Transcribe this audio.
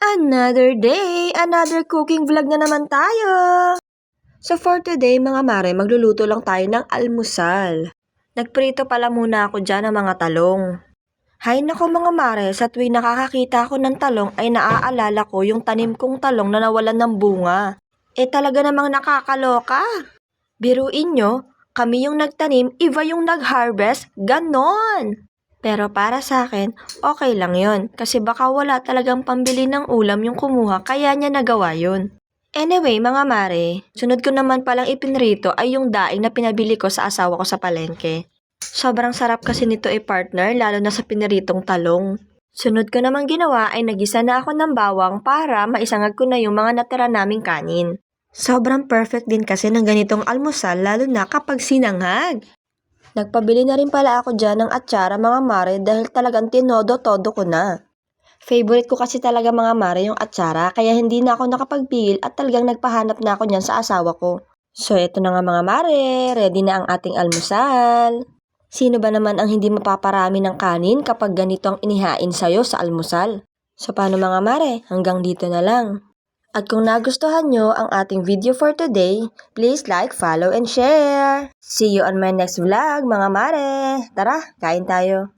Another day, another cooking vlog na naman tayo! So for today mga mare, magluluto lang tayo ng almusal. Nagprito pala muna ako dyan ng mga talong. Hay nako mga mare, sa tuwing nakakakita ako ng talong ay naaalala ko yung tanim kong talong na nawalan ng bunga. Talaga namang nakakaloka. Biruin nyo, kami yung nagtanim, iba yung nag-harvest, ganon! Pero para sa akin, okay lang yon kasi baka wala talagang pambili ng ulam yung kumuha kaya niya nagawa yun. Anyway mga mare, sunod ko naman palang ipinrito ay yung daing na pinabili ko sa asawa ko sa palengke. Sobrang sarap kasi nito partner lalo na sa piniritong talong. Sunod ko naman ginawa ay nagisa na ako ng bawang para maisangag ko na yung mga natira naming kanin. Sobrang perfect din kasi ng ganitong almusal lalo na kapag sinangag. Nagpabili na rin pala ako dyan ng atsara mga mare dahil talagang tinodo-todo ko na. Favorite ko kasi talaga mga mare yung atsara kaya hindi na ako nakapagpigil at talagang nagpahanap na ako niyan sa asawa ko. So eto na nga mga mare, ready na ang ating almusal. Sino ba naman ang hindi mapaparami ng kanin kapag ganito ang inihain sa'yo sa almusal? So paano mga mare, hanggang dito na lang. At kung nagustuhan nyo ang ating video for today, please like, follow, and share! See you on my next vlog, mga mare! Tara, kain tayo!